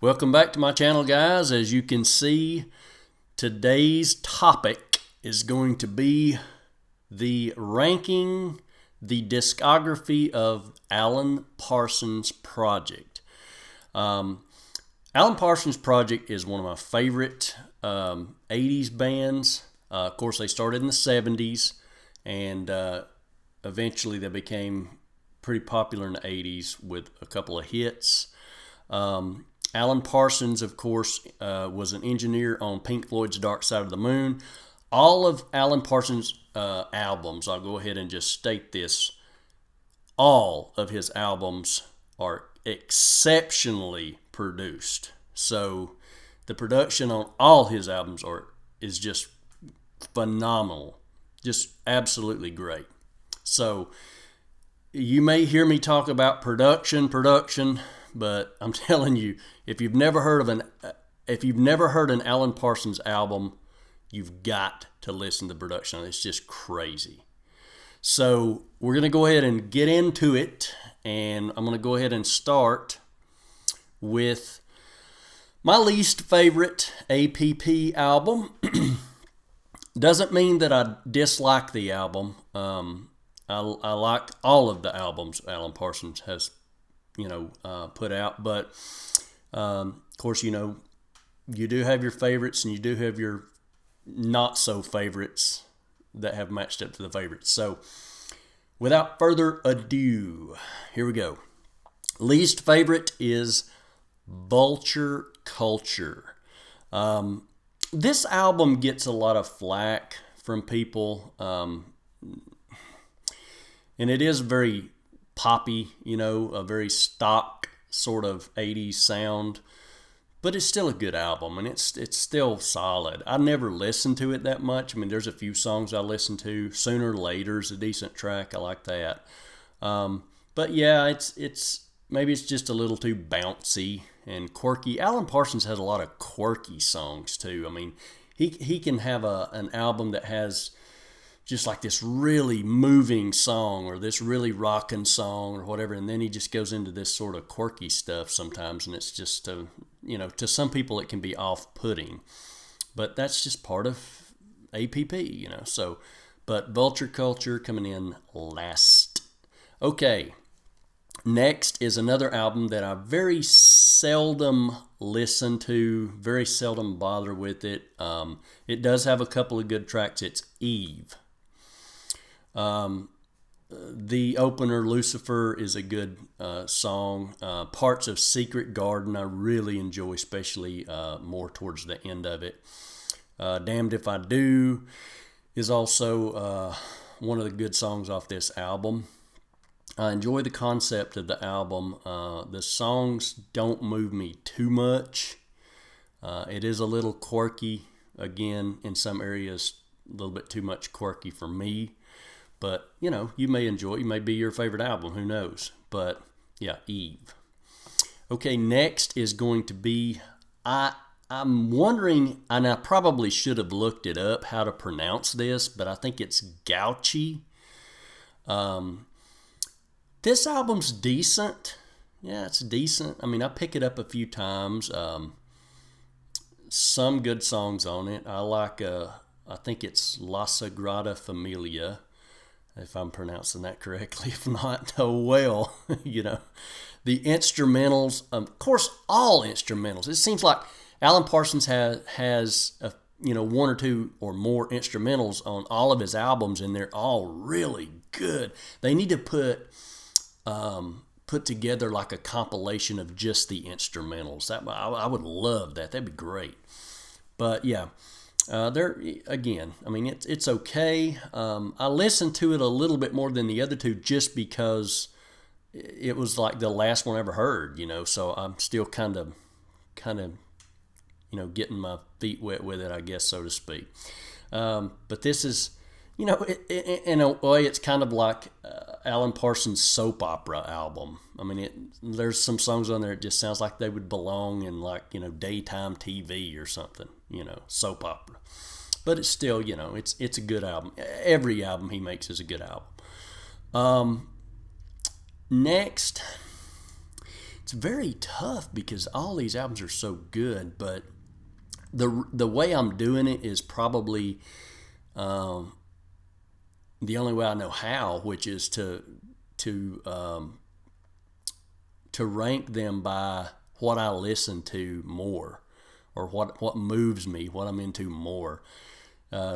Welcome back to my channel, guys. As you can see, today's topic is going to be the discography of Alan Parsons Project. Alan Parsons Project is one of my favorite 80s bands. Of course, they started in the 70s, and eventually they became pretty popular in the 80s with a couple of hits. Alan Parsons, of course, was an engineer on Pink Floyd's Dark Side of the Moon. All of Alan Parsons' albums, I'll go ahead and just state this, all of his albums are exceptionally produced. So the production on all his albums is just phenomenal, just absolutely great. So you may hear me talk about production, but I'm telling you, if you've never heard an Alan Parsons album, you've got to listen to the production. It's just crazy. So we're going to go ahead and get into it, and I'm going to go ahead and start with my least favorite APP album. Doesn't mean that I dislike the album. I like all of the albums Alan Parsons has put out, but of course, you do have your favorites and you do have your not so favorites that have matched up to the favorites. So without further ado, here we go. Least favorite is Vulture Culture. This album gets a lot of flack from people, and it is very poppy, a very stock sort of 80s sound, but it's still a good album, and it's still solid. I never listened to it that much. I mean, there's a few songs I listen to. Sooner or Later is a decent track. I like that. But yeah, it's maybe it's just a little too bouncy and quirky. Alan Parsons has a lot of quirky songs too. I mean, he can have an album that has just like this really moving song or this really rocking song or whatever, and then he just goes into this sort of quirky stuff sometimes, and it's just to some people it can be off-putting, but that's just part of APP, so. But Vulture Culture coming in last. Okay, next is another album that I very seldom listen to, very seldom bother with it. It does have a couple of good tracks. It's Eve. The opener, Lucifer, is a good song. Parts of Secret Garden I really enjoy, especially more towards the end of it. Damned If I Do is also one of the good songs off this album. I enjoy the concept of the album. The songs don't move me too much. It is a little quirky, again, in some areas, a little bit too much quirky for me. But, you may enjoy it. It may be your favorite album. Who knows? But, yeah, Eve. Okay, next is going to be, I'm wondering, and I probably should have looked it up, how to pronounce this, but I think it's Gouchy. This album's decent. Yeah, it's decent. I mean, I pick it up a few times. Some good songs on it. I like, I think it's La Sagrada Familia, if I'm pronouncing that correctly. If not, oh well. The instrumentals, of course, all instrumentals. It seems like Alan Parsons has one or two or more instrumentals on all of his albums, and they're all really good. They need to put together like a compilation of just the instrumentals. I would love that. That'd be great. But yeah. There again, I mean, it's okay. I listened to it a little bit more than the other two just because it was like the last one I ever heard, so I'm still kind of getting my feet wet with it, I guess, so to speak. But this is, in a way, it's kind of like Alan Parsons' soap opera album. I mean, there's some songs on there it just sounds like they would belong in daytime TV or something, soap opera. But it's still, it's a good album. Every album he makes is a good album. Next, it's very tough because all these albums are so good, but the way I'm doing it is probably the only way I know how, which is to rank them by what I listen to more, or what moves me, what I'm into more.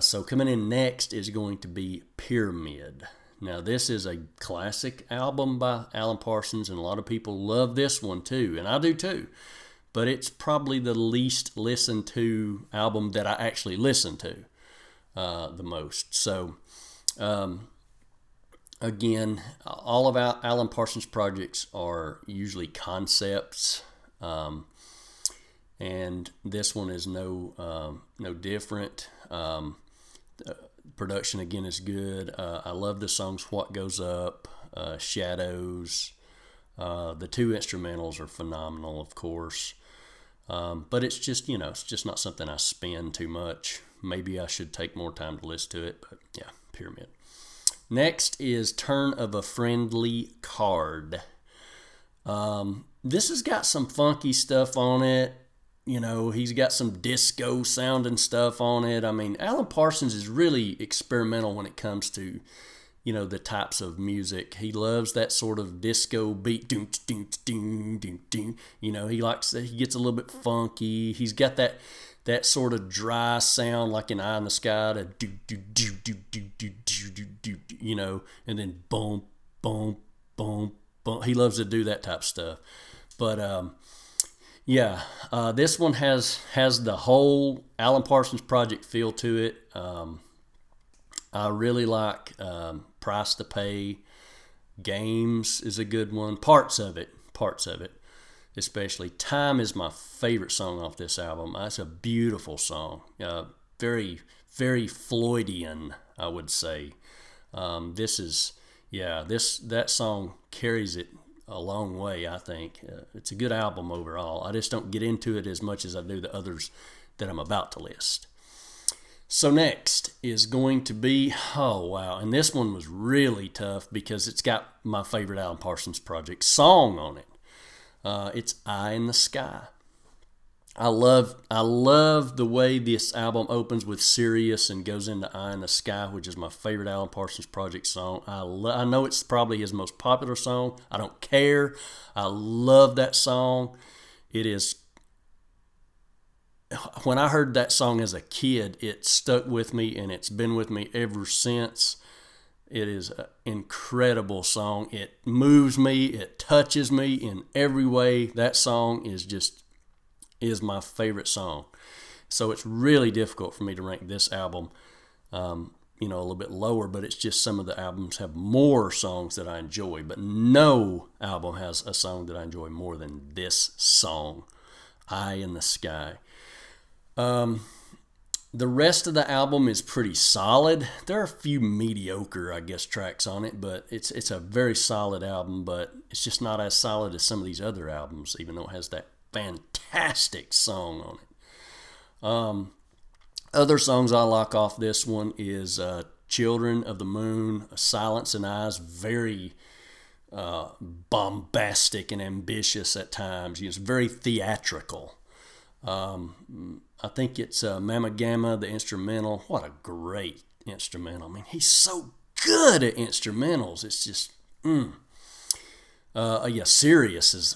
So coming in next is going to be Pyramid. Now this is a classic album by Alan Parsons, and a lot of people love this one too, and I do too. But it's probably the least listened to album that I actually listen to the most. So again, all of Alan Parsons projects are usually concepts, and this one is no different. Production again is good. I love the songs "What Goes Up," "Shadows." The two instrumentals are phenomenal, of course. But it's just not something I spend too much. Maybe I should take more time to listen to it, but yeah, Pyramid. Next is Turn of a Friendly Card. This has got some funky stuff on it. He's got some disco sounding stuff on it. I mean, Alan Parsons is really experimental when it comes to, the types of music. He loves that sort of disco beat. He gets a little bit funky. He's got that sort of dry sound like an Eye in the Sky, to and then boom, boom, boom, boom. He loves to do that type of stuff. But this one has the whole Alan Parsons Project feel to it. I really like Price to Pay. Games is a good one. Parts of it, especially. Time is my favorite song off this album. It's a beautiful song. Very, very Floydian, I would say. That song carries it a long way, I think. It's a good album overall. I just don't get into it as much as I do the others that I'm about to list. So next is going to be, and this one was really tough because it's got my favorite Alan Parsons Project song on it. It's Eye in the Sky. I love the way this album opens with Sirius and goes into Eye in the Sky, which is my favorite Alan Parsons Project song. I know it's probably his most popular song. I don't care. I love that song. It is. When I heard that song as a kid, it stuck with me, and it's been with me ever since. It is an incredible song. It moves me. It touches me in every way. That song is my favorite song. So it's really difficult for me to rank this album, a little bit lower, but it's just some of the albums have more songs that I enjoy, but no album has a song that I enjoy more than this song, Eye in the Sky. The rest of the album is pretty solid. There are a few mediocre, tracks on it, but it's a very solid album, but it's just not as solid as some of these other albums, even though it has that fantastic song on it. Other songs I like off this one is Children of the Moon, Silence and Eyes, very bombastic and ambitious at times. It's very theatrical. I think it's Mama Gamma, the instrumental. What a great instrumental. I mean, he's so good at instrumentals. It's just, Sirius is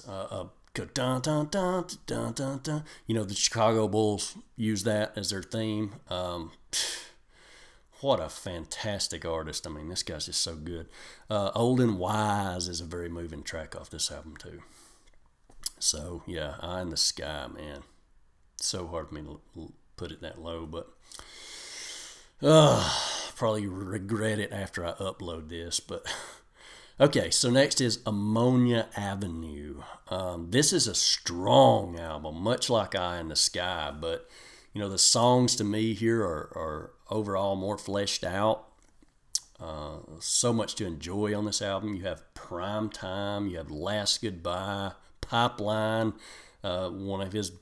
go dun dun dun dun dun dun. The Chicago Bulls use that as their theme. What a fantastic artist. I mean, this guy's just so good. Old and Wise is a very moving track off this album too. So yeah, Eye in the Sky, man. So hard for me to put it that low, but probably regret it after I upload this. But okay, so next is Ammonia Avenue. This is a strong album, much like Eye in the Sky, but the songs to me here are overall more fleshed out. So much to enjoy on this album. You have Prime Time, you have Last Goodbye, Pipeline, one of his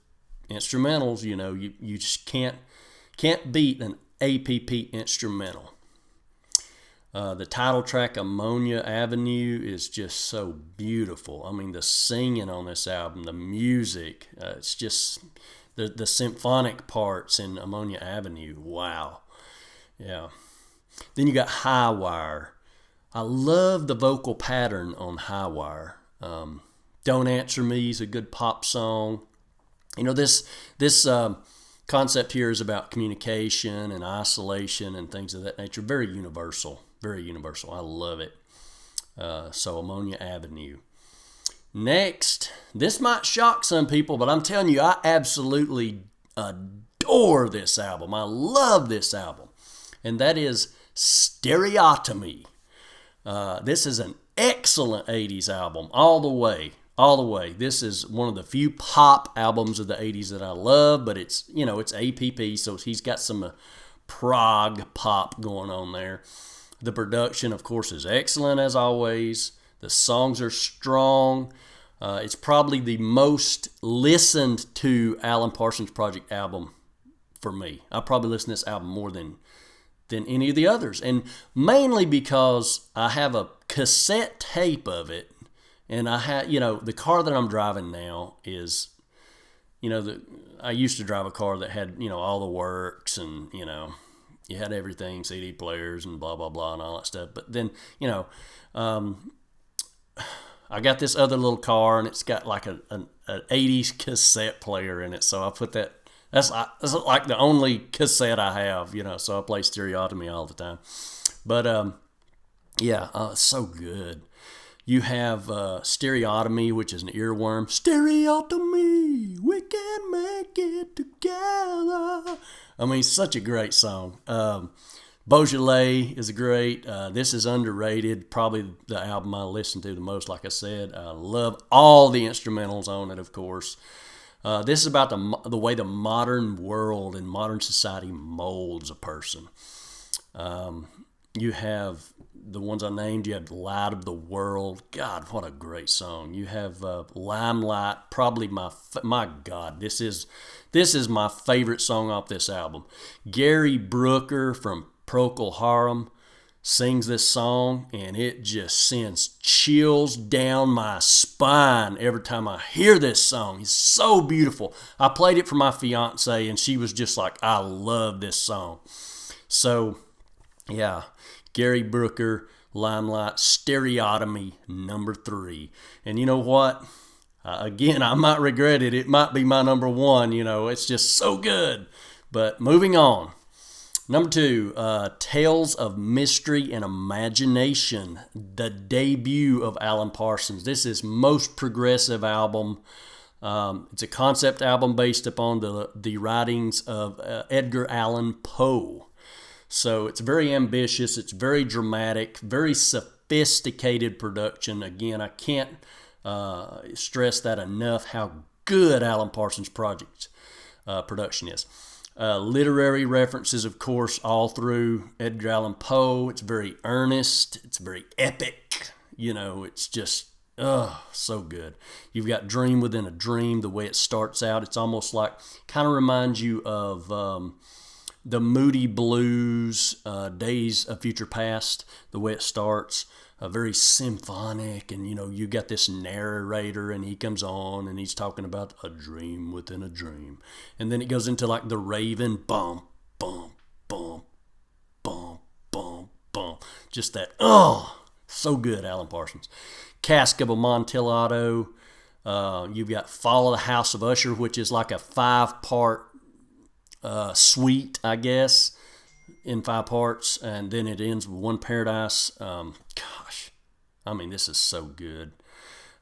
instrumentals. You just can't beat an APP instrumental. The title track, Ammonia Avenue, is just so beautiful. I mean, the singing on this album, the music, it's just the symphonic parts in Ammonia Avenue. Wow. Yeah. Then you got High Wire. I love the vocal pattern on High Wire. Don't Answer Me is a good pop song. You know, this concept here is about communication and isolation and things of that nature. Very universal. Very universal. I love it. So Ammonia Avenue. Next, this might shock some people, but I'm telling you, I absolutely adore this album. I love this album. And that is Stereotomy. This is an excellent 80s album all the way. All the way. This is one of the few pop albums of the 80s that I love, but it's, you know, it's APP, so he's got some prog pop going on there. The production, of course, is excellent as always. The songs are strong. It's probably the most listened to Alan Parsons Project album for me. I probably listen to this album more than any of the others, and mainly because I have a cassette tape of it, and I had, you know, the car that I'm driving now is, you know, I used to drive a car that had, you know, all the works, and, you know, you had everything, CD players and blah, blah, blah, and all that stuff. But then, you know, I got this other little car, and it's got like an 80s cassette player in it. So I put that, that's like the only cassette I have, you know, so I play Stereotomy all the time. But, yeah, it's so good. You have Stereotomy, which is an earworm. Stereotomy, we can make it together. I mean, such a great song. Beaujolais is great. This is underrated. Probably the album I listen to the most, like I said. I love all the instrumentals on it, of course. This is about the way the modern world and modern society molds a person. You have the ones I named. You have Light of the World. God, what a great song. You have Limelight. Probably my God, this is my favorite song off this album. Gary Brooker from Procol Harum sings this song, and it just sends chills down my spine every time I hear this song. It's so beautiful. I played it for my fiance, and she was just like, I love this song. So, yeah, Gary Brooker, Limelight, Stereotomy, number 3. And you know what? Again, I might regret it. It might be my number 1. You know, it's just so good. But moving on. Number 2, Tales of Mystery and Imagination, the debut of Alan Parsons. This is most progressive album. It's a concept album based upon the writings of Edgar Allan Poe. So it's very ambitious, it's very dramatic, very sophisticated production. Again, I can't stress that enough, how good Alan Parsons Project production is. Literary references, of course, all through Edgar Allan Poe. It's very earnest, it's very epic. You know, it's just, so good. You've got Dream Within a Dream, the way it starts out. It's almost like, kind of reminds you of the Moody Blues, Days of Future Past, the way it starts. Very symphonic, and, you know, you got this narrator, and he comes on, and he's talking about a dream within a dream. And then it goes into, like, the Raven, bum, bum, bum, bum, bum, bum. Just that, so good, Alan Parsons. Cask of Amontillado. You've got Fall of the House of Usher, which is like a 5-part suite, I guess, in 5 parts, and then it ends with One Paradise. Gosh, I mean, this is so good.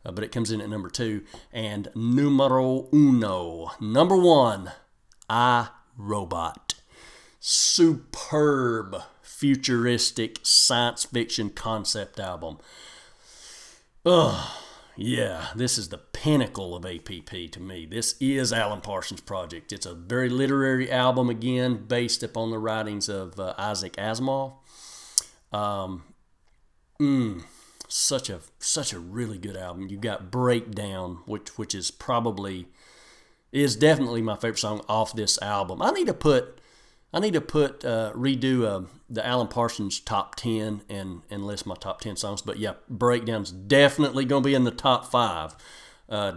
But it comes in at number 2. And numero uno, number 1, I, Robot. Superb, futuristic science fiction concept album. Yeah, this is the pinnacle of APP to me. This is Alan Parsons Project. It's a very literary album, again, based upon the writings of Isaac Asimov. Such a really good album. You've got Breakdown, which is definitely my favorite song off this album. I need to put I need to redo the Alan Parsons top 10 and list my top 10 songs. But yeah, Breakdown's definitely going to be in the top 5.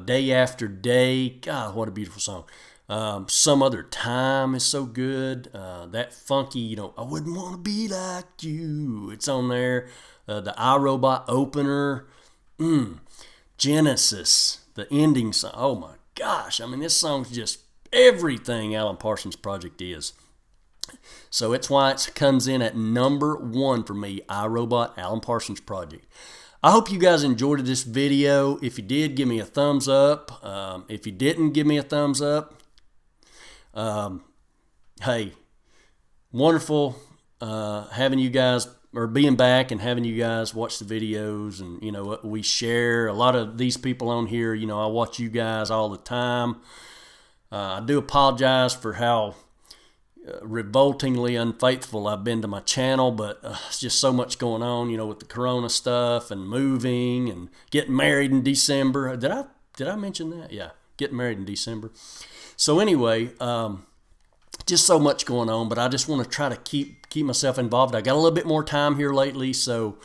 Day After Day, God, what a beautiful song. Some Other Time is so good. That funky, I wouldn't want to be like you. It's on there. The iRobot opener. Genesis, the ending song. Oh my gosh. I mean, this song's just everything Alan Parsons Project is. So it's why it comes in at number 1 for me, iRobot, Alan Parsons Project. I hope you guys enjoyed this video. If you did, give me a thumbs up. If you didn't, give me a thumbs up. Hey, wonderful having you guys, or being back and having you guys watch the videos, and we share. A lot of these people on here, I watch you guys all the time. I do apologize for how revoltingly unfaithful I've been to my channel, but it's just so much going on, with the corona stuff and moving and getting married in December. Did I mention that? Yeah, getting married in December. So anyway, just so much going on, but I just want to try to keep myself involved. I got a little bit more time here lately, so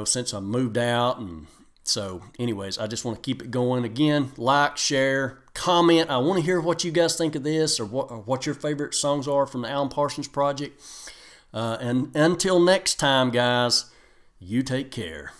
since I moved out, and so anyways, I just want to keep it going. Again, like, share, comment. I want to hear what you guys think of this, or what your favorite songs are from the Alan Parsons Project. And until next time, guys, you take care.